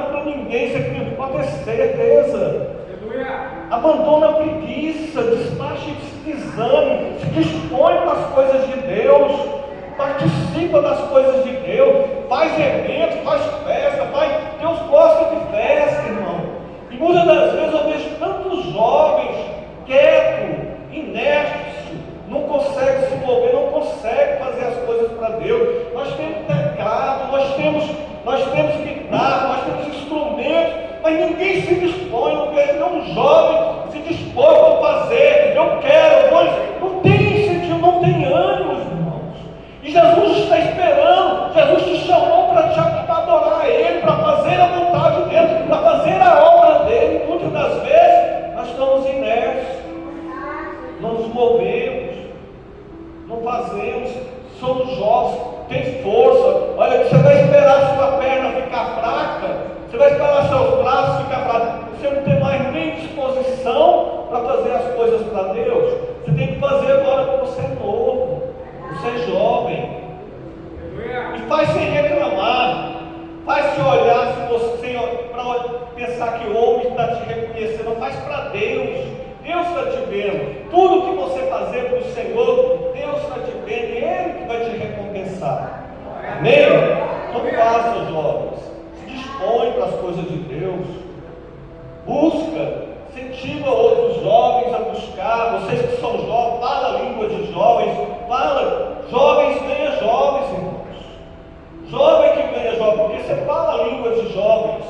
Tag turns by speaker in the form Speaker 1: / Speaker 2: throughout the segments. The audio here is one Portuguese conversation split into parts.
Speaker 1: para ninguém, você pode ter certeza. Abandona a preguiça, despache esse desânimo, se dispõe para as coisas de Deus, participa das coisas de Deus, faz evento, faz festa, Deus gosta de festa, irmão. E muitas das vezes eu vejo tantos jovens quietos, inertes, não conseguem se mover, não conseguem fazer as coisas para Deus. Nós temos teclado, nós temos guitarra, nós temos instrumentos, mas ninguém se dispõe. Não vejo nenhum jovem se dispõe para fazer. Eu quero, não tem incentivo, não tem ânimo, irmãos. E Jesus está esperando. Jesus te chamou para adorar a Ele, para fazer a vontade dEle, para fazer a obra dEle. Muitas das vezes nós estamos inertes, não nos movemos, não fazemos, somos jovens, tem força. Olha, você vai esperar a sua perna ficar fraca, você vai esperar seus braços ficar fracos, você não tem mais nem disposição para fazer as coisas para Deus. Você tem que fazer agora que você é novo, você é jovem. E faz sem reclamar, faz sem olhar, para pensar que o homem está te reconhecendo, faz para Deus. Deus está te vendo. Tudo que você fazer para o Senhor, Deus está te vendo, e Ele que vai te recompensar. Amém? Então faça, jovens, se dispõe para as coisas de Deus, busca, incentiva outros jovens a buscar. Vocês que são jovens, fala a língua de jovens, jovens ganha jovens, irmãos. Jovem que ganha jovem, porque você fala a língua de jovens.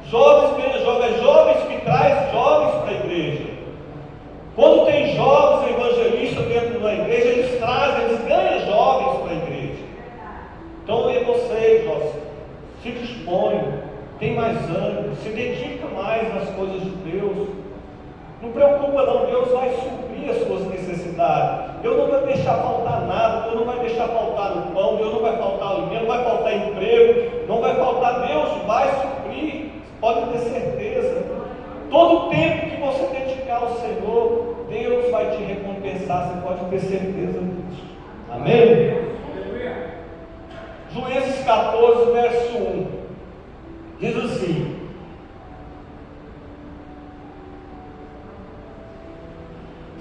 Speaker 1: Jovens ganha jovens, jovens que traz jovens para a igreja. Quando tem jovens evangelistas dentro da igreja, eles ganham jovens para a igreja. Então é vocês, jovens, se disponham, tem mais ânimo, se dedica mais nas coisas de Deus. Não preocupa não, Deus vai suprir as suas necessidades. Deus não vai deixar faltar nada, Deus não vai deixar faltar o pão, Deus não vai faltar alimento, não vai faltar emprego, não vai faltar. Deus vai suprir, pode ter certeza. Todo o tempo que você dedicar ao Senhor, Deus vai te recompensar, você pode ter certeza disso. Amém? Juízes 14, verso 1, diz assim: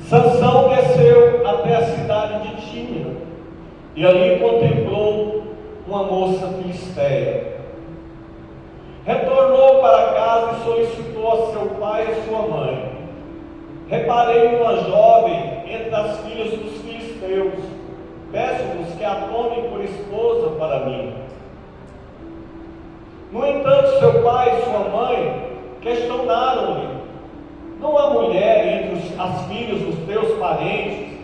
Speaker 1: Sansão desceu até a cidade de Tímina, e ali contemplou uma moça filisteia. Retornou para casa e solicitou a seu pai e a sua mãe: Reparei uma jovem entre as filhas dos filisteus, peço-vos que a tomem por esposa para mim. No entanto, seu pai e sua mãe questionaram-lhe: Não há mulher entre as filhas dos teus parentes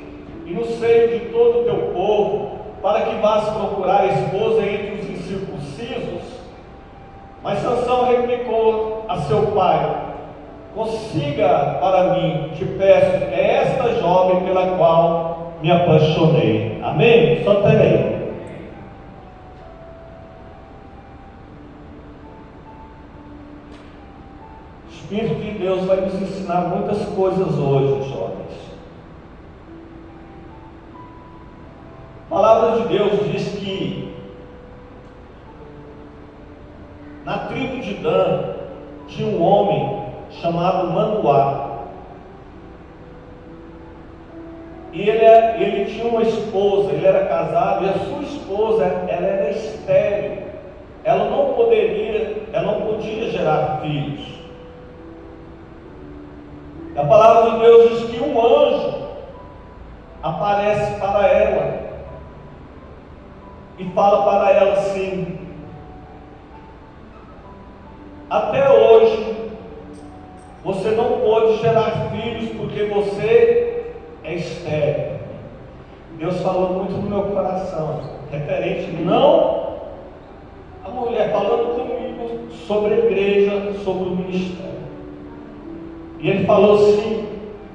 Speaker 1: e no seio de todo o teu povo, para que vás procurar esposa entre os incircuncisos? Mas Sansão replicou a seu pai: Consiga para mim, te peço, é esta jovem pela qual me apaixonei. Amém? Só até aí. O Espírito de Deus vai nos ensinar muitas coisas hoje, jovens. A palavra de Deus diz que na tribo de Dan tinha um homem chamado Manoá. E ele tinha uma esposa, ele era casado, e a sua esposa, ela era estéril. Ela não podia gerar filhos. A palavra de Deus diz que um anjo aparece para ela e fala para ela assim: Até hoje você não pôde gerar filhos porque você é estéril. Deus falou muito no meu coração, referente não a mulher, falando comigo sobre a igreja, sobre o ministério. E ele falou assim: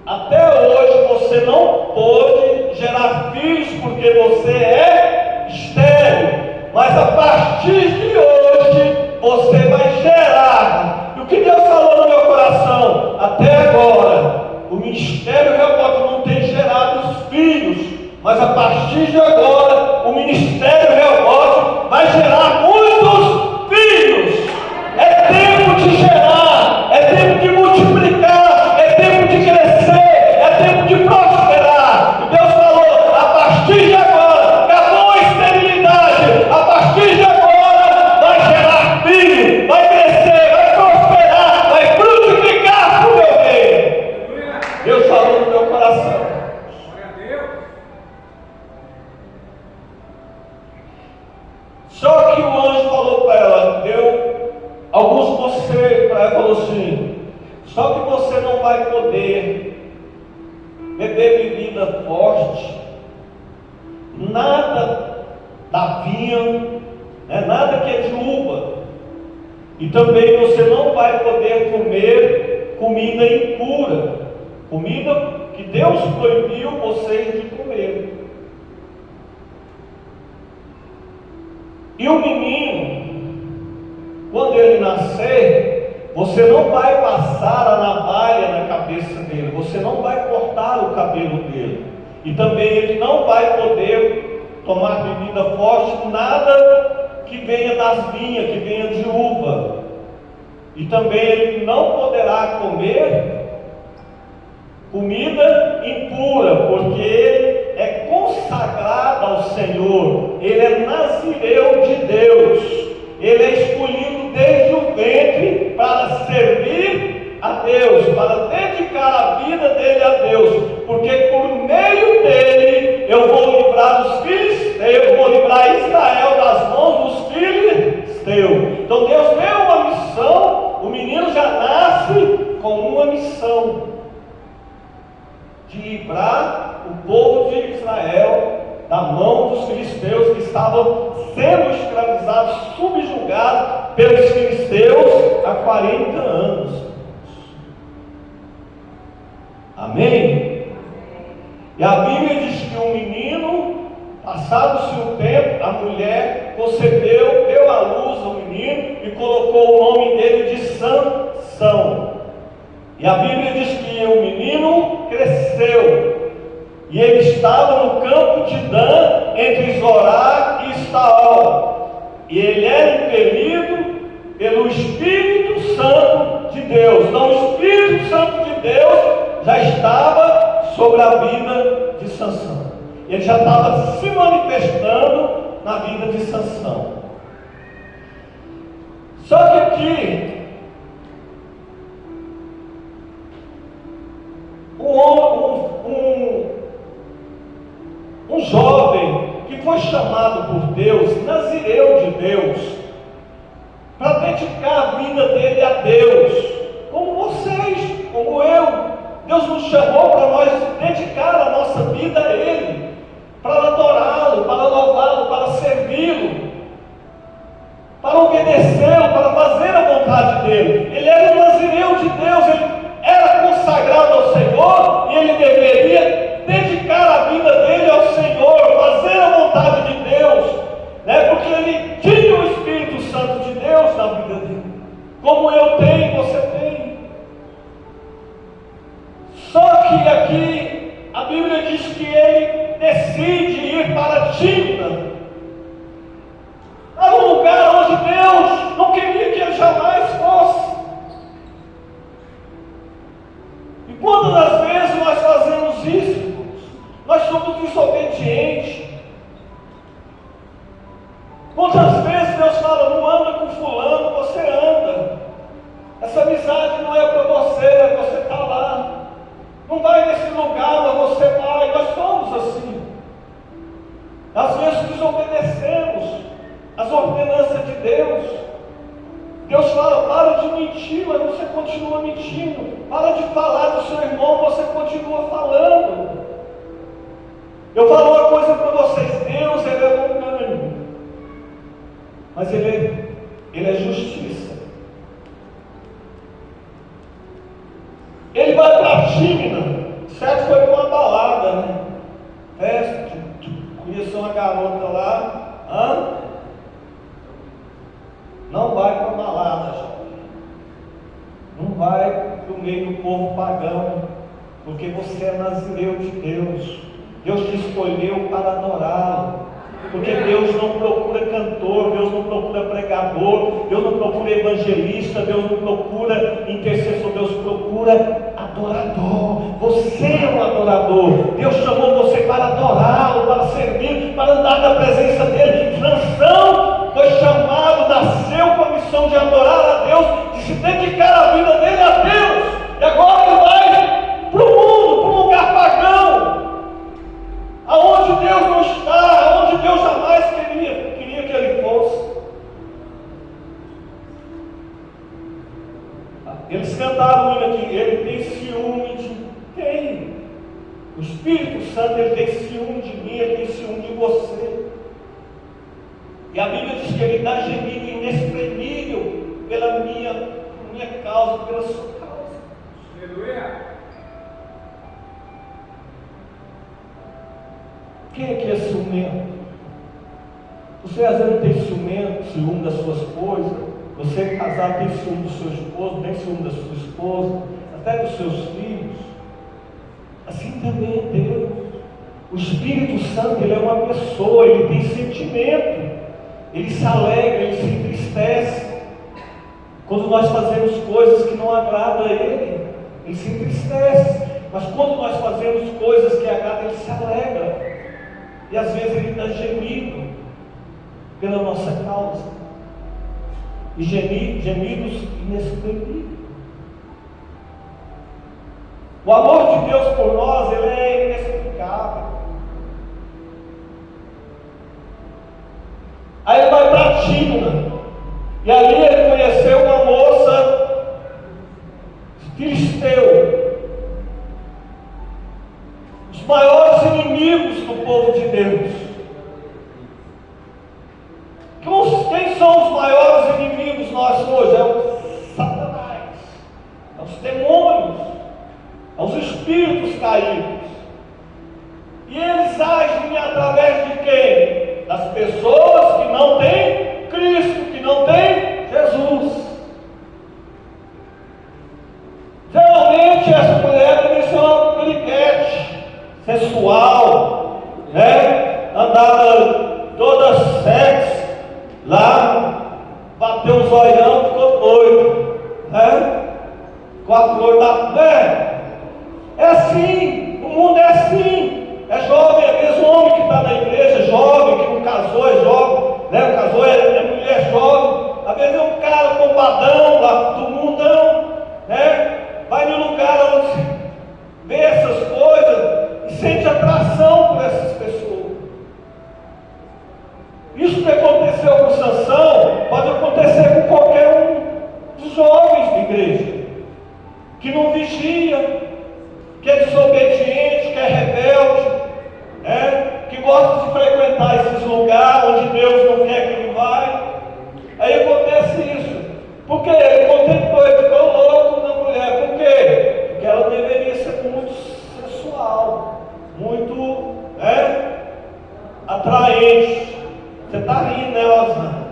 Speaker 1: até hoje você não pôde gerar filhos porque você é estéril, mas a partir de hoje você vai gerar. E o que Deus falou no meu coração? Até agora o ministério Rehobote não tem gerado os filhos, mas a partir de agora o ministério Rehobote vai gerar muitos filhos. É tempo você, para ela, falou assim: só que você não vai poder beber bebida forte, nada da vinha, nada que é de uva, e também você não vai poder comer comida impura, comida que Deus proibiu vocês de comer. E o menino, quando ele nascer, você não vai passar a navalha na cabeça dele, você não vai cortar o cabelo dele, e também ele não vai poder tomar bebida forte, nada que venha das vinhas, que venha de uva, e também ele não poderá comer comida impura, porque ele é consagrado ao Senhor, ele é nazireu de Deus, ele é escolhido desde o ventre para servir a Deus, para dedicar a vida dele a Deus, porque por meio dele eu vou livrar os filisteus, eu vou livrar Israel das mãos dos filisteus. Então Deus deu uma missão, o menino já nasce com uma missão: de livrar o povo de Israel da mão dos filisteus, que estavam sendo escravizados, subjugados pelos filisteus há 40 anos. Amém? E a Bíblia diz que um menino, passado-se o tempo, a mulher concebeu, deu à luz ao menino e colocou o nome dele de Sansão. E a Bíblia diz que o menino cresceu, e ele estava no campo de Dan, entre Zorá e Estaol, e ele era impelido pelo Espírito Santo de Deus. Então o Espírito Santo de Deus já estava sobre a vida de Sansão, ele já estava se manifestando na vida de Sansão. Só que aqui um jovem que foi chamado por Deus, nazireu de Deus, para dedicar a vida dele a Deus, como vocês, como eu. Deus nos chamou para nós dedicar a nossa vida a Ele, para adorá-lo, para louvá-lo, para servi-lo, para obedecê-lo, para fazer a vontade dele. Ele era um nazireu de Deus, ele era consagrado ao Senhor, e ele deveria dedicar a vida dele ao Senhor, fazer a vontade de Deus, porque ele tinha o Espírito Santo de Deus na vida dele, como eu tenho, você tem. Só que aqui a Bíblia diz que ele decide ir para Timna. Era um lugar onde Deus não queria que ele jamais fosse. E quantas das vezes nós fazemos isso? Nós somos desobedientes. Quantas vezes Deus fala: não anda com fulano, você anda. Essa amizade não é para você, você está lá. Não vai nesse lugar, mas você vai. Nós somos assim. Às vezes desobedecemos as ordenanças de Deus. Deus fala: para de mentir, mas você continua mentindo. Para de falar do seu irmão, você continua falando. Eu falo uma coisa para vocês: Deus, Ele é longânimo, mas Ele é justiça. Ele vai para a Timna, certo? Foi para uma balada, né? Festa, conheceu uma garota lá. Não vai para a balada, jovem. Não vai para o meio do povo pagão, porque você é nazireu de Deus. Deus te escolheu para adorá-lo. Porque Deus não procura cantor, Deus não procura pregador, Deus não procura evangelista, Deus não procura intercessor, Deus procura adorador. Você é um adorador. Deus chamou você para adorá-lo, para servir, para andar na presença dele. Sansão foi chamado, nasceu com a missão de adorar a Deus, de se dedicar a vida dele a Deus. E agora ele vai para o mundo, para um lugar pagão, aonde Deus não está, aonde Deus jamais queria que ele fosse. Eles cantaram o hino aqui, ele tem ciúme de quem? O Espírito Santo, ele tem ciúme de mim, ele tem ciúme de você. E a Bíblia diz que ele dá gemido inexprimível pela minha causa, pela sua causa. Aleluia! Quem é que é ciumento? Você às vezes tem ciúme das suas coisas. Você é casado, tem ciúme do seu esposo, tem ciúme da sua esposa, até dos seus filhos. Assim também é Deus. O Espírito Santo, ele é uma pessoa, ele tem sentimento. Ele se alegra, ele se entristece. Quando nós fazemos coisas que não agradam a ele, ele se entristece. Mas quando nós fazemos coisas que agradam, ele se alegra. E às vezes ele dá gemido pela nossa causa. E gemidos inexprimíveis. O amor de Deus por nós, ele é inexplicável. Aí ele vai para Timna. E ali ele conheceu uma moça filisteu. Os maiores inimigos do povo de Deus. Quem são os maiores inimigos nós hoje? É o Satanás, é os demônios, é os espíritos caídos. E eles agem através de quem? Das pessoas que não têm Cristo, que não têm Jesus. Geralmente essa mulher deve ser uma periquete sensual, né? Andava toda sexy. Lá, bateu um zoião, ficou doido, né? Com a flor da pé. É assim, o mundo é assim. É jovem, é mesmo homem que está na igreja, jovem, que não casou, é jovem, né? Casou, é mulher jovem. Às vezes é um cara bombadão, lá do mundão, né? Vai no lugar onde se vê essas coisas e sente atração por essas pessoas. Isso que aconteceu com Sansão pode acontecer com qualquer um dos jovens da igreja, que não vigia, que é desobediente, que é rebelde, que gosta de frequentar esses lugares onde Deus não quer que ele vá. Aí acontece isso. Por quê? Ele contemplou, ele ficou louco na mulher. Por quê? Porque ela deveria ser muito sensual, muito atraente. Você está rindo, né, Osana?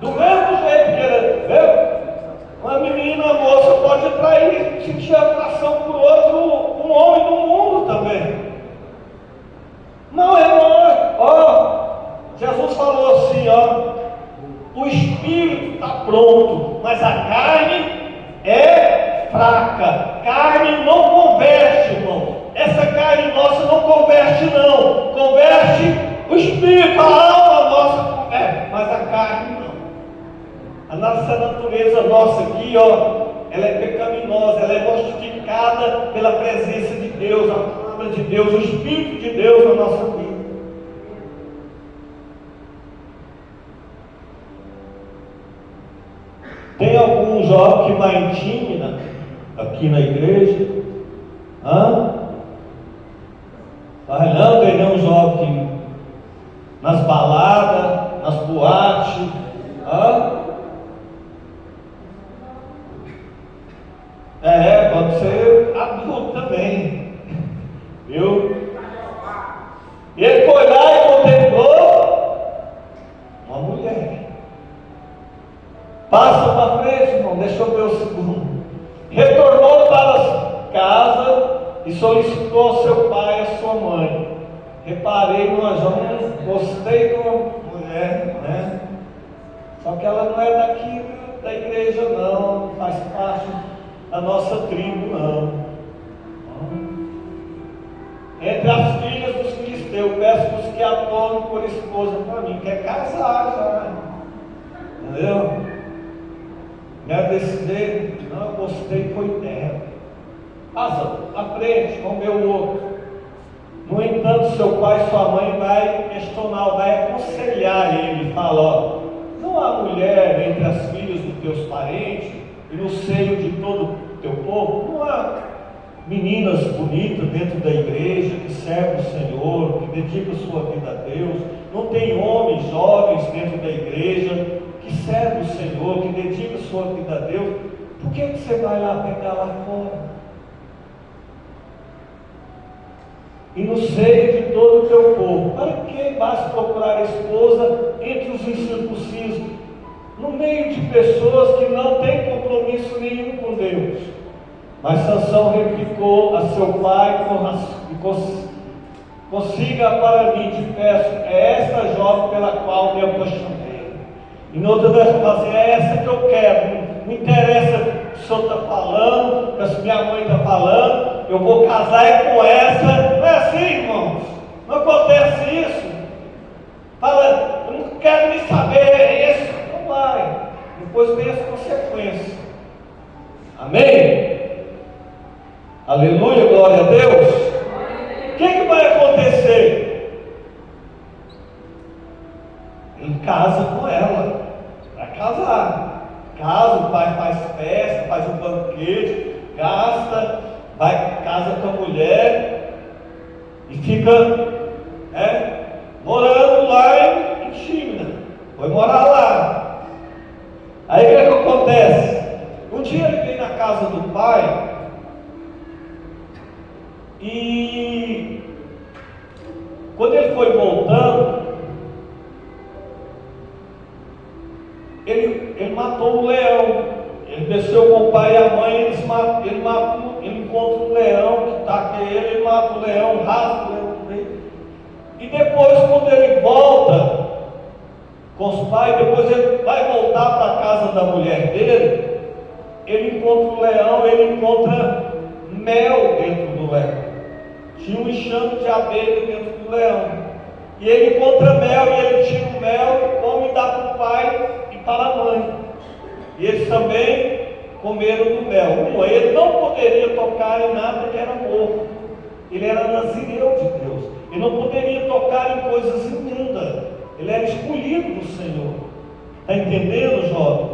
Speaker 1: Do mesmo jeito que ela, uma menina, uma moça pode atrair, sentir atração por outro, um homem do mundo também. Não, Jesus falou assim, o espírito está pronto, mas a carne é fraca. Carne não converte, irmão. Essa carne nossa não converte, não. Converte o espírito, a alma nossa converte, mas a carne não. A nossa natureza nossa aqui, ela é pecaminosa, ela é mortificada pela presença de Deus, a palavra de Deus, o Espírito de Deus na nossa vida. Tem algum jovem que vai em Timna, aqui na igreja? Vai não, tem nenhum jovem nas baladas, nas boates, pode ser adulto também, viu? Ele foi lá e contemplou uma mulher. Passa para frente, irmão, deixa eu ver o segundo. Retornou para casa e solicitou ao seu pai e à sua mãe. Reparei numa jovem, gostei de uma mulher, né? Só que ela não é daqui da igreja, não faz parte da nossa tribo, não. Entre as filhas dos filisteus, peço-vos que a tomem por esposa para mim. Quer casar já, entendeu? Não é desse jeito, não, eu gostei, foi dela. Passa à frente, vamos ver o outro. No entanto, seu pai e sua mãe vai questionar, vai aconselhar ele, fala, não há mulher entre as filhas do teus parentes e no seio de todo o teu povo, não há meninas bonitas dentro da igreja que servem o Senhor, que dedicam sua vida a Deus, não tem homens jovens dentro da igreja que servem o Senhor, que dedicam sua vida a Deus. Por que você vai lá pegar lá fora? E no seio de todo o teu povo, para que vais procurar esposa entre os incircuncisos, no meio de pessoas que não têm compromisso nenhum com Deus? Mas Sansão replicou a seu pai: consiga para mim, te peço, é esta jovem pela qual me apaixonei. Em outras das palavras, é essa que eu quero. Não interessa o que o senhor está falando, o que minha mãe está falando, eu vou casar com essa. Não é assim, irmãos? Não acontece isso? Fala, eu não quero nem saber, é isso. Não vai. Depois vem as consequências. Amém? Aleluia, glória a Deus. O que vai acontecer? Ele casa com ela, vai casar. Casa, o pai faz festa, faz um banquete, gasta, casa com a mulher e fica morando lá em Tímina. Foi morar lá. Aí o que acontece? Um dia ele vem na casa do pai e quando ele foi voltando, ele matou um leão. Ele desceu com o pai e a mãe, ele encontra um leão que ataca ele mata o leão, rasga o leão dele. E depois, quando ele volta com os pais, depois ele vai voltar para a casa da mulher dele, ele encontra o leão, ele encontra mel dentro do leão. Tinha um enxame de abelha dentro do leão. E ele encontra mel, e ele tira o mel, come e dá para o pai e para a mãe. E eles também comeram do mel. Ele não poderia tocar em nada que era morto. Ele era nazireu de Deus. Ele não poderia tocar em coisas imundas. Ele era escolhido do Senhor. Está entendendo, jovem?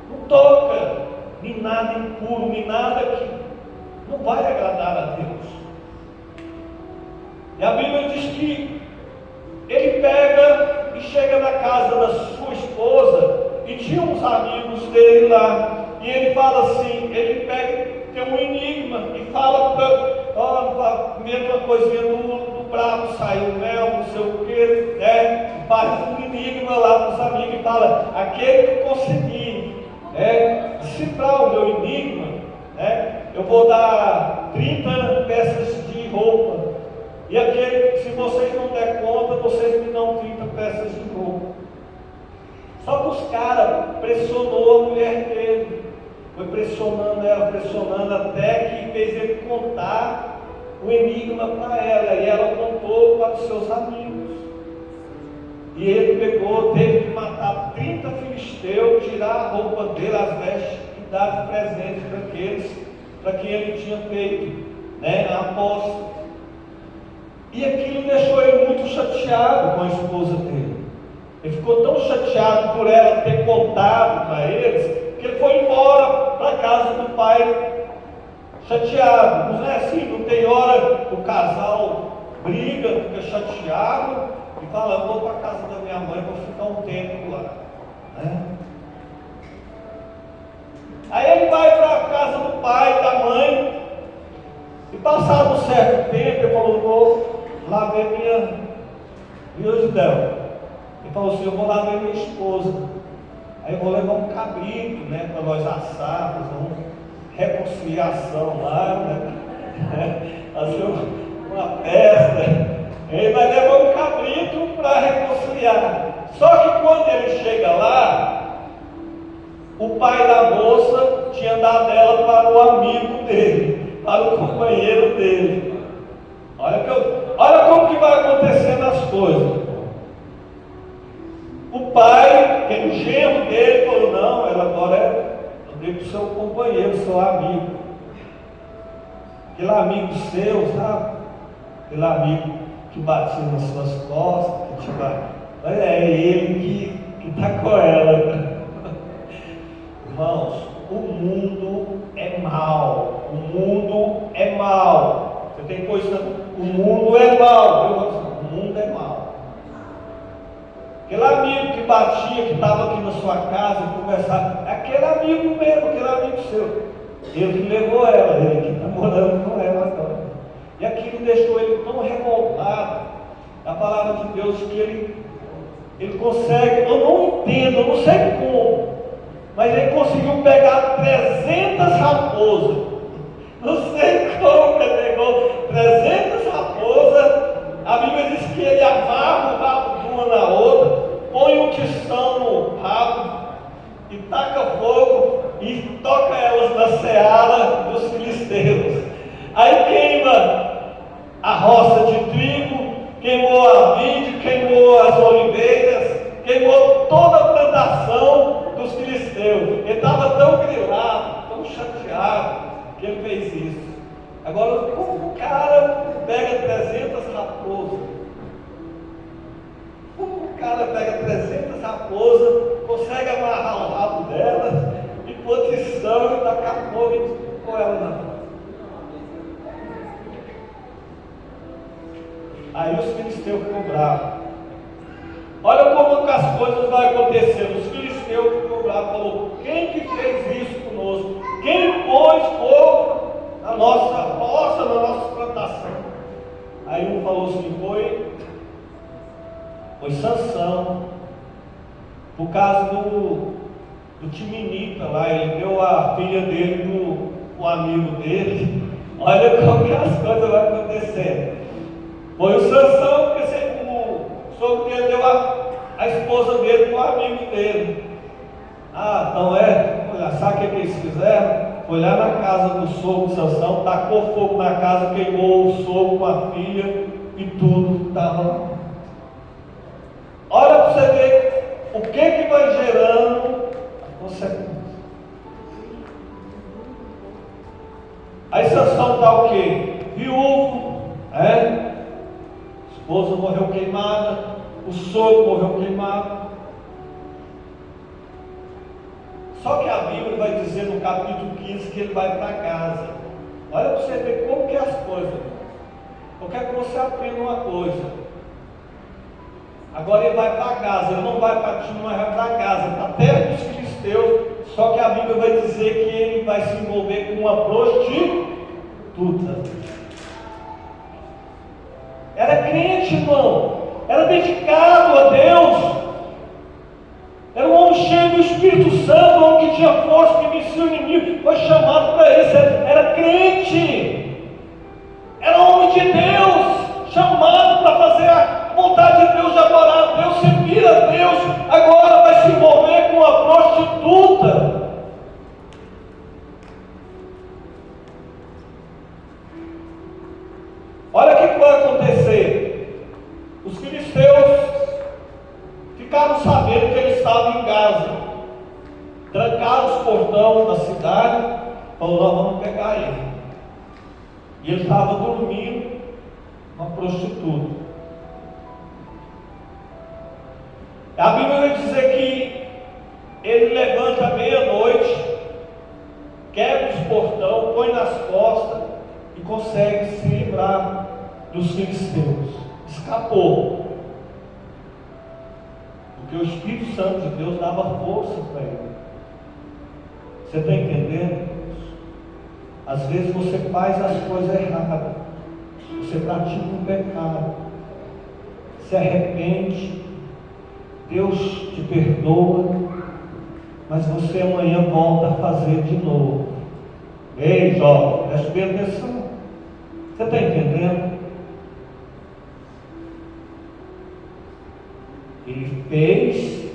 Speaker 1: Não toca em nada impuro, em nada que não vai agradar a Deus. E a Bíblia diz que ele pega e chega na casa da sua esposa e tinha uns amigos dele lá. E ele fala assim, ele pega, tem um enigma e fala a mesma coisinha do bravo, saiu o mel, não sei o que, faz um enigma lá para os amigos e fala, aquele que conseguir decifrar o meu enigma, eu vou dar 30 peças de roupa. E aquele, se vocês não der conta, vocês me dão 30 peças de roupa. Só que os caras pressionou a mulher dele. Foi pressionando ela, pressionando, até que fez ele contar o enigma para ela. E ela contou para os seus amigos. E ele pegou, teve que matar 30 filisteus, tirar a roupa dele, as vestes, e dar de presente para aqueles, para quem ele tinha feito, a aposta. E aquilo deixou ele muito chateado com a esposa dele. Ele ficou tão chateado por ela ter contado para eles, que ele foi embora para a casa do pai, chateado. Não é assim, não tem hora que o casal briga, fica chateado e fala, vou para a casa da minha mãe, vou ficar um tempo lá. Aí ele vai para a casa do pai, da mãe, e passado um certo tempo, ele falou, vou lá ver minha Judel. Ele falou assim, eu vou lá ver minha esposa. Aí eu vou levar um cabrito, para nós assar, fazer uma reconciliação lá, fazer uma festa. Ele vai levar um cabrito para reconciliar. Só que quando ele chega lá, o pai da moça tinha dado ela para o amigo dele, para o companheiro dele. Olha como que vai acontecendo as coisas. O pai, que é o genro dele, falou, não, ela agora eu dei para o seu companheiro, seu amigo. Aquele amigo seu, sabe? Aquele amigo que batia nas suas costas, que te bate. É ele que está com ela. Irmãos, o mundo é mau. O mundo é mau. Você tem coisa? O mundo é mau. O mundo é mau. Aquele amigo que batia, que estava aqui na sua casa, conversava, aquele amigo mesmo, aquele amigo seu. Ele que levou ela, ele que está morando com ela agora. E aquilo deixou ele tão revoltado. A palavra de Deus que ele consegue, eu não entendo, eu não sei como, mas ele conseguiu pegar 300 raposas. Não sei como ele pegou 300 raposas. A Bíblia diz que ele amarra o rabo de uma na outra, põe um tição no rabo e taca fogo e toca elas na seara dos filisteus. Aí queima a roça de trigo, queimou a vide, queimou as oliveiras, queimou toda a plantação dos filisteus. Ele estava tão grilado, tão chateado, que ele fez isso. Agora, como o cara pega 300 raposas? Como o cara pega 300 raposas, consegue amarrar o rabo delas e pôr tição e tacar fogo e pôr ela na mão? Aí os filisteus ficam bravos. Olha como que as coisas vão acontecendo. Os filisteus ficam bravos. Falou: quem que fez isso conosco? Quem pôs fogo na nossa roça, na nossa plantação? Aí um falou assim: foi Sansão, por causa do Timinita lá. Ele deu a filha dele pro amigo dele. Olha como que as coisas vão acontecendo. Foi o Sansão, porque o sogro dele deu a esposa dele para o amigo dele. Ah, então olha, sabe o que eles fizeram? Foi lá na casa do sogro de Sansão, tacou fogo na casa, queimou o sogro com a filha e tudo estava lá. Olha para você ver o que vai gerando a consequência. Aí Sansão está o quê? Viúvo, a esposa morreu queimada, o sogro morreu queimado. Só que a Bíblia vai dizer no capítulo 15 que ele vai para casa. Olha para você ver como que é as coisas. Eu quero que você aprenda uma coisa. Agora ele vai para casa, ele não vai para Tiro, mas vai para casa, está perto dos filisteus. Só que a Bíblia vai dizer que ele vai se envolver com uma prostituta. Era crente, irmão, era dedicado a Deus, era um homem cheio do Espírito Santo, um homem que tinha força, que vencia o inimigo, foi chamado para isso, era crente, era homem de Deus, chamado para fazer a vontade de Deus, de adorar a Deus, servir a Deus. Agora vai se envolver com uma prostituta. Olha o que vai acontecer. Os filisteus ficaram sabendo que ele estava em Gaza, trancaram os portões da cidade, falaram: nós vamos pegar ele. E ele estava dormindo, uma prostituta. A Bíblia vai dizer que ele levanta à meia-noite, quebra os portões, põe nas costas e consegue se livrar dos filisteus. Escapou, porque o Espírito Santo de Deus dava força para ele. Você está entendendo? Às vezes você faz as coisas erradas, você pratica um pecado, se arrepende, Deus te perdoa, mas você amanhã volta a fazer de novo. Ei, jovem, preste bem atenção. Você está entendendo? Ele fez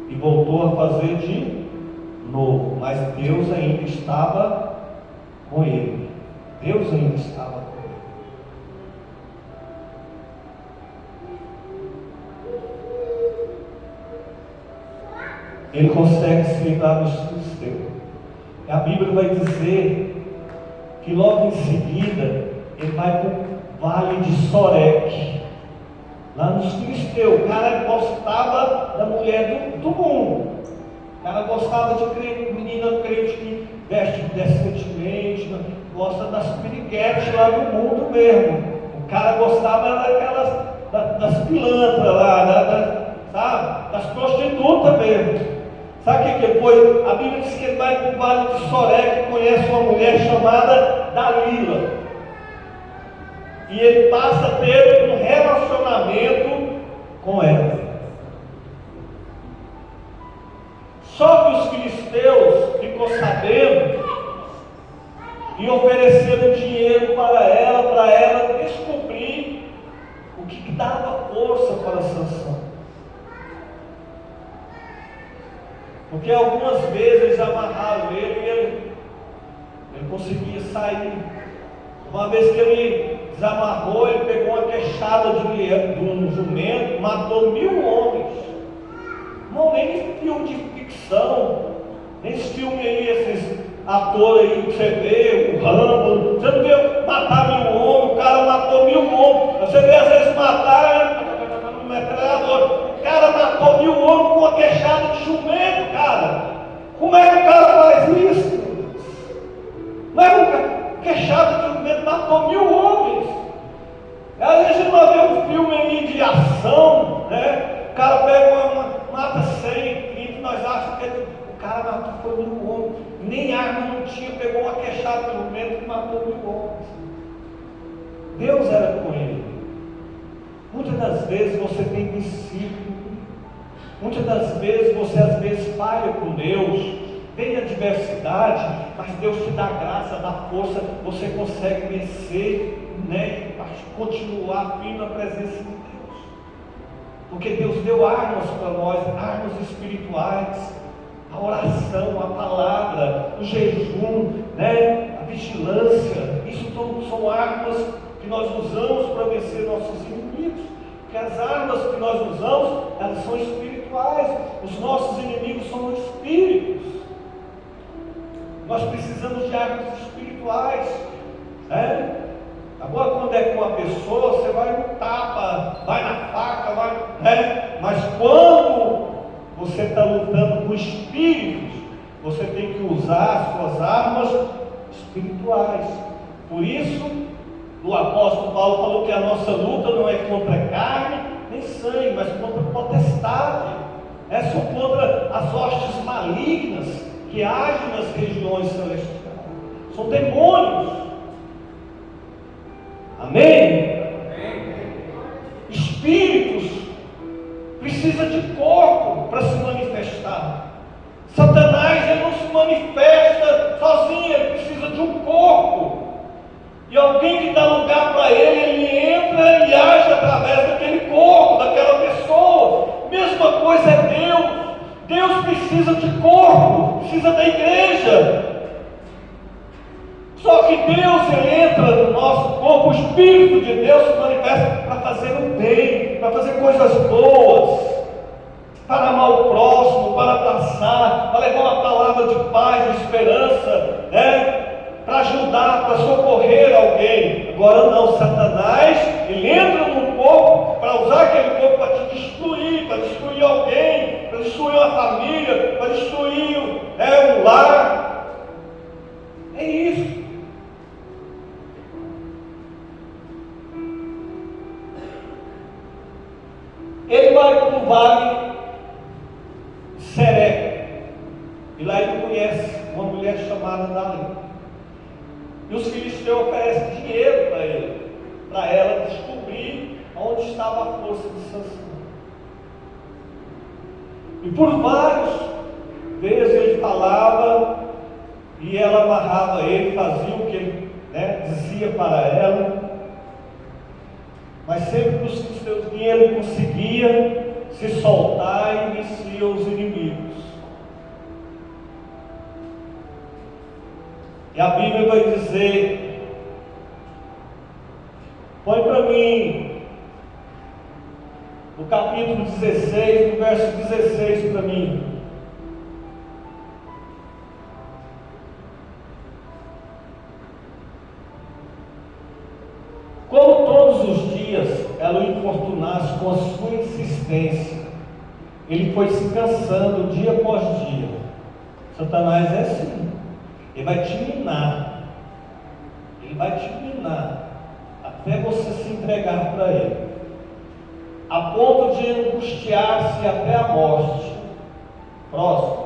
Speaker 1: e voltou a fazer de novo, mas Deus ainda estava com ele. Deus ainda estava com ele. Ele consegue se livrar dos filisteus. A Bíblia vai dizer que logo em seguida ele vai para o vale de Soreque, lá nos filisteus. O cara gostava da mulher do mundo. O cara gostava de crer, menina crente que veste decentemente, gosta das piriguetes lá do mundo mesmo. O cara gostava daquelas, das pilantras lá, sabe? Das prostitutas mesmo. Sabe o que depois? A Bíblia diz que ele vai para o Vale de Soré, que conhece uma mulher chamada Dalila. E ele passa a ter um relacionamento com ela. Só que os filisteus ficou sabendo e ofereceram dinheiro para ela descobrir o que dava força para Sansão. Porque algumas vezes eles amarraram ele e ele conseguia sair. Uma vez que ele desamarrou, ele pegou uma queixada de um jumento, matou 1000 homens. Não, nem filme de ficção, nem esse filme aí, esses atores aí que você vê, o Rambo, você não vê matar 1000 homens, o cara matou 1000 homens. Você vê às vezes matar um metralhador. O cara matou 1000 homens com uma queixada de jumento, cara. Como é que o cara faz isso? Não é uma queixada de jumento, matou 1000 homens. Às vezes nós vemos um filme aí de ação, né? O cara pega mata 100, 30, nós achamos que o cara matou foi 1000 homens. Nem arma não tinha, pegou uma queixada de jumento e matou 1000 homens. Deus era com ele. Muitas das vezes você tem discípulo. Muitas das vezes você às vezes falha com Deus, tem adversidade, mas Deus te dá graça, dá força, você consegue vencer, né? Para continuar firme na presença de Deus. Porque Deus deu armas para nós, armas espirituais, a oração, a palavra, o jejum, né? A vigilância, isso tudo são armas que nós usamos para vencer nossos inimigos. Porque as armas que nós usamos, elas são espirituais. Os nossos inimigos são espíritos. Nós precisamos de armas espirituais, né? Agora, quando é com uma pessoa, você vai no tapa, vai na faca, vai, né? Mas quando você está lutando com espíritos, você tem que usar as suas armas espirituais. Por isso, o apóstolo Paulo falou que a nossa luta não é contra carne nem sangue, mas contra potestade. São contra as hostes malignas que agem nas regiões celestiais. São demônios. Amém? Espíritos precisam de corpo para se manifestar. Satanás ele não se manifesta sozinho, ele precisa de um corpo. E alguém que dá lugar para ele entra e age através daquele corpo, daquela pessoa. Mesma coisa é Deus. Deus precisa de corpo, precisa da igreja. Só que Deus ele entra no nosso corpo, o Espírito de Deus se manifesta para fazer o bem, para fazer coisas boas, para amar o próximo, para abraçar, para levar uma palavra de paz, de esperança, né? Para ajudar, para socorrer alguém. Agora não, Satanás, ele entra no corpo para usar aquele corpo para te destruir, para destruir alguém, para destruir uma família, para destruir um lar. É isso. Ele vai para o vale de Seré, e lá ele conhece uma mulher chamada Dalila. E os filisteus oferecem dinheiro para ela descobrir onde estava a força de Sansão. E por várias vezes ele falava e ela amarrava ele, fazia o que ele dizia para ela. Mas sempre que os filisteus vinham, ele conseguia se soltar e vencia os inimigos. E a Bíblia vai dizer, põe para mim, no capítulo 16, no verso 16 para mim. Como todos os dias ela o importunasse com a sua insistência, ele foi se cansando dia após dia. Satanás é assim. Ele vai te minar. Ele vai te minar até você se entregar para ele, a ponto de angustiar-se até a morte. Próximo.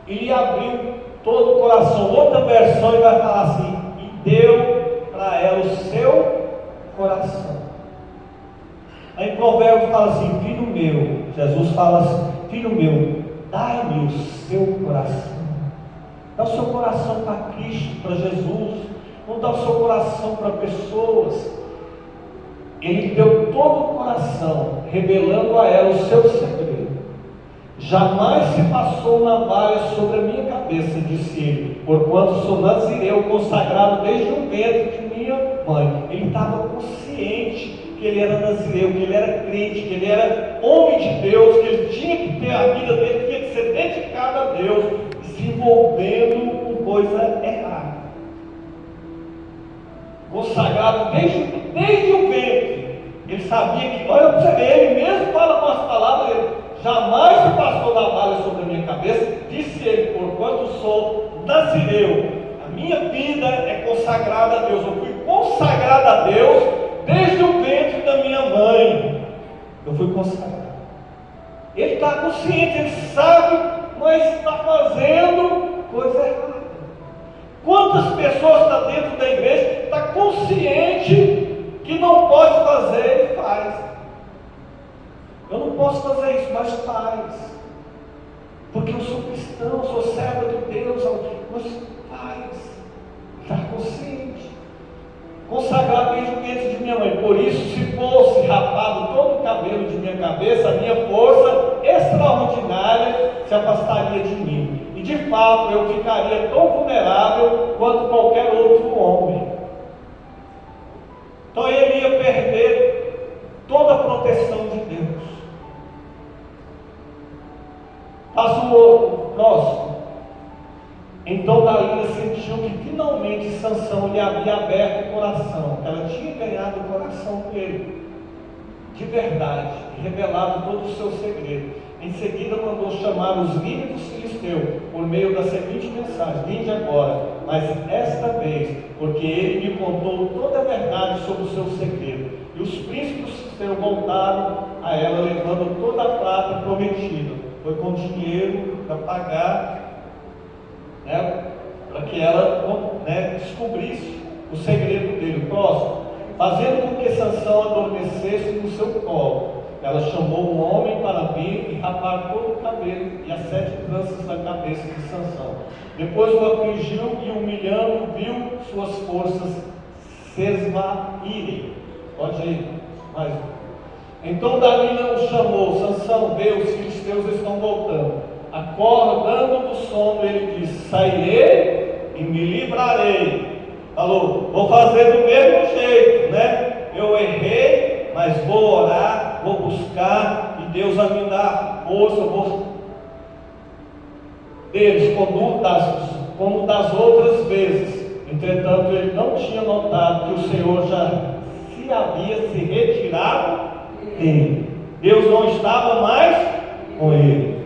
Speaker 1: E abriu todo o coração. Outra versão ele vai falar assim: e deu para ela o seu coração. Aí em Provérbios fala assim: filho meu, Jesus fala assim: filho meu, dai-me o seu coração. Dá o seu coração para Cristo, para Jesus. Não dá o seu coração para pessoas. Ele deu todo o coração, revelando a ela o seu segredo. Jamais se passou navalha sobre a minha cabeça, disse ele, porquanto sou nazireu, consagrado desde o ventre de minha mãe. Ele estava consciente que ele era nazireu, que ele era crente, que ele era homem de Deus, que ele tinha que ter a vida dele, tinha que ser dedicado a Deus, se envolvendo com coisa errada. Consagrado desde o ventre. Ele sabia que, olha para você ver, ele mesmo fala com as palavras dele: jamais se passou navalha sobre a minha cabeça, disse ele, porquanto sou nazireu. A minha vida é consagrada a Deus. Eu fui consagrado a Deus desde o ventre da minha mãe. Eu fui consagrado. Ele está consciente, ele sabe, mas está fazendo coisa errada. Quantas pessoas estão dentro da igreja, está consciente que não pode fazer e faz? Eu não posso fazer isso, mas faz. Porque eu sou cristão, eu sou servo de Deus, mas faz. Está consciente. Consagrado desde o ventre de minha mãe. Por isso, se fosse rapado todo o cabelo de minha cabeça, a minha força extraordinária se afastaria de mim. E de fato, eu ficaria tão vulnerável quanto qualquer outro homem. Então ele ia perder toda a proteção de Deus. Passo o próximo. Então Dalila sentiu que finalmente Sansão lhe havia aberto o coração. Ela tinha ganhado o coração dele, de verdade, e revelado todo o seu segredo. Em seguida mandou chamar os líderes dos filisteus, por meio da seguinte mensagem: vinde agora, mas esta vez, porque ele me contou toda a verdade sobre o seu segredo. E os príncipes dos filisteus voltaram a ela, levando toda a prata prometida. Foi com dinheiro para pagar, para que ela descobrisse o segredo dele. Próximo. Fazendo com que Sansão adormecesse no seu colo, ela chamou um homem para vir e rapar todo o cabelo e as 7 tranças da cabeça de Sansão. Depois o afligiu e, humilhando, viu suas forças se esvaírem. Pode ir mais. Então Dalila o chamou: Sansão, vê, os filisteus estão voltando. Acordando do sono, ele disse: sairei e me livrarei. Falou: vou fazer do mesmo jeito, eu errei, mas vou orar, vou buscar, e Deus vai me dar força, deles, como das outras vezes. Entretanto, ele não tinha notado que o Senhor já se havia se retirado dele. Deus não estava mais com ele.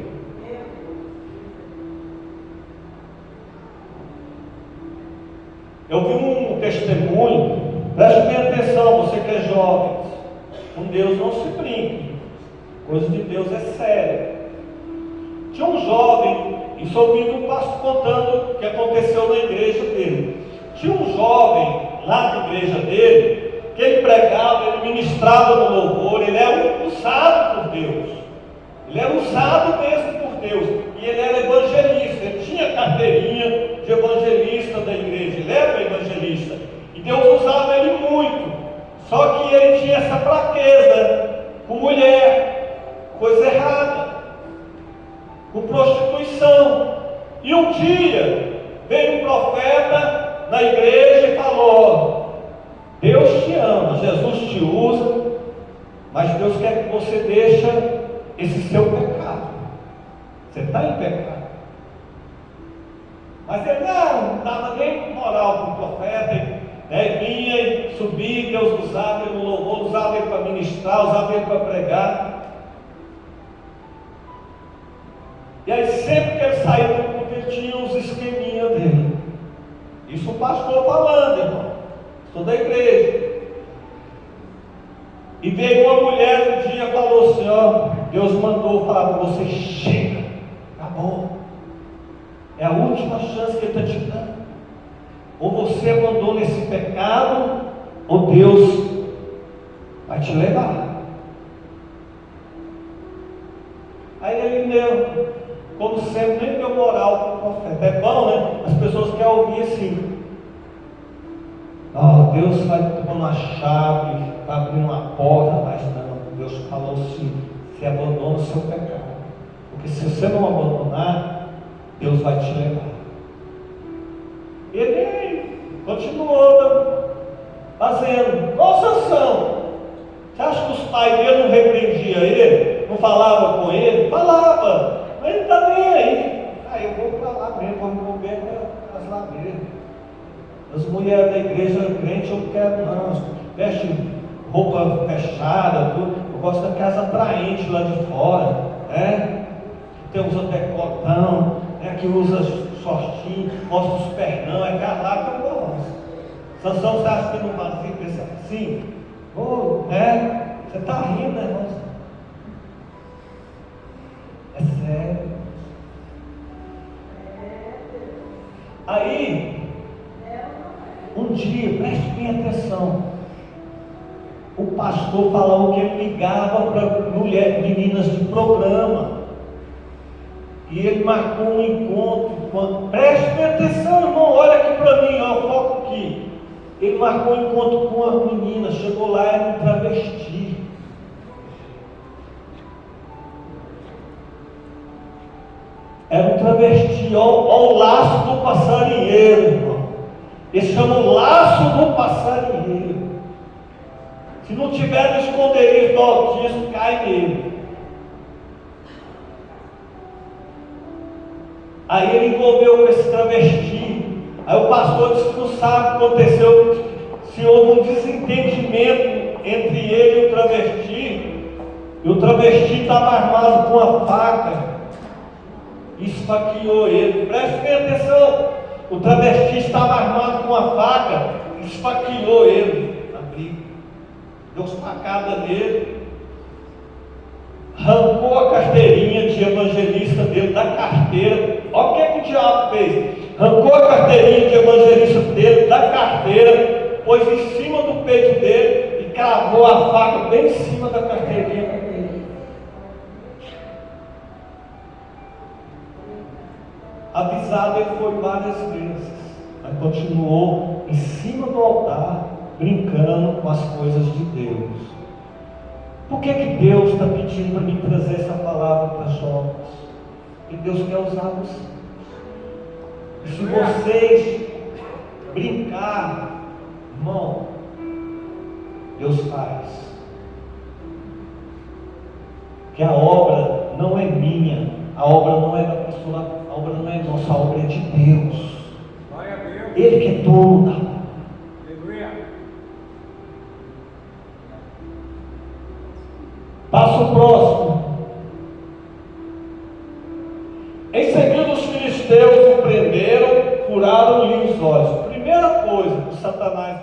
Speaker 1: Eu vi um testemunho, preste bem atenção, você que é jovem. Com Deus não se brinque, coisa de Deus é séria. Tinha um jovem, isso eu ouvi um pastor contando o que aconteceu na igreja dele. Tinha um jovem lá na igreja dele, que ele pregava, ele ministrava no louvor, ele era usado por Deus. Ele era usado mesmo por Deus. E ele era evangelista, ele tinha carteirinha de evangelista da igreja, ele era um evangelista. E Deus usava ele muito. Só que ele tinha essa fraqueza com mulher, coisa errada, com prostituição. E um dia veio um profeta na igreja e falou: Deus te ama, Jesus te usa, mas Deus quer que você deixe esse seu pecado. Você está em pecado. Mas ele não dava nem moral para o profeta. Vinha e subia, Deus usava ele no louvor, usava ele para ministrar, usava ele para pregar. E aí sempre que ele saía do culto, ele tinha uns esqueminha dele. Isso o pastor falando, irmão. Estou da igreja. E veio uma mulher um dia e falou assim, ó, Deus mandou falar para você, chega, acabou. É a última chance que Ele está te dando. Ou você abandona esse pecado, ou Deus vai te levar. Aí ele deu, como sempre, nem deu moral para o profeta. É bom, né? As pessoas querem ouvir assim. Oh, Deus vai tomar uma chave, vai abrir uma porta, mas não. Deus falou assim, você abandona o seu pecado. Porque se você não abandonar, Deus vai te levar. Ele continuou fazendo. Qual Sansão? Você acha que os pais dele não repreendiam ele? Não falavam com ele? Falava. Mas ele não está nem aí. Eu vou para lá mesmo, vou me envolver com as ladeiras. As mulheres da igreja crente eu não quero não. Veste roupa fechada, tudo. Eu gosto da casa atraente lá de fora, né? Que tem uns decotão, né? Que usa shortinho, mostra os pernão, é lá que eu gosto. Sansão, você acha que não fazia pensar assim? Né? Você está rindo, né, irmão? É sério. Aí, um dia, preste bem atenção, o pastor falou que ele ligava para meninas de programa, e ele marcou um encontro, preste bem atenção, irmão, olha aqui para mim, ó, foco aqui. Ele marcou um encontro com uma menina, chegou lá, era um travesti. Era um travesti, ó o laço do passarinheiro, irmão. Esse chama o laço do passarinheiro. Se não tiver no esconderijo do Altíssimo, cai nele. Aí ele envolveu com esse travesti. Aí o pastor disse que não sabe o que aconteceu, se houve um desentendimento entre ele e o travesti. E o travesti estava armado com uma faca. Esfaqueou ele. Preste bem atenção. O travesti estava armado com uma faca, esfaqueou ele na briga. Deu facada nele. Arrancou a carteirinha de evangelista dele da carteira. Olha o que o diabo fez. Arrancou a carteirinha de evangelista dele da carteira, pôs em cima do peito dele e cravou a faca bem em cima da carteirinha dele. Avisado ele foi várias vezes, mas continuou em cima do altar, brincando com as coisas de Deus. Por que Deus está pedindo para mim trazer essa palavra para os jovens? Porque Deus quer usar vocês. E se vocês brincar, irmão, Deus faz. Que a obra não é minha, a obra não é da pessoa, a obra não é nossa, a obra é de Deus. Ele que é dono da obra. Passo próximo. Em seguida, os filisteus o prenderam, furaram-lhe os olhos. Primeira coisa que Satanás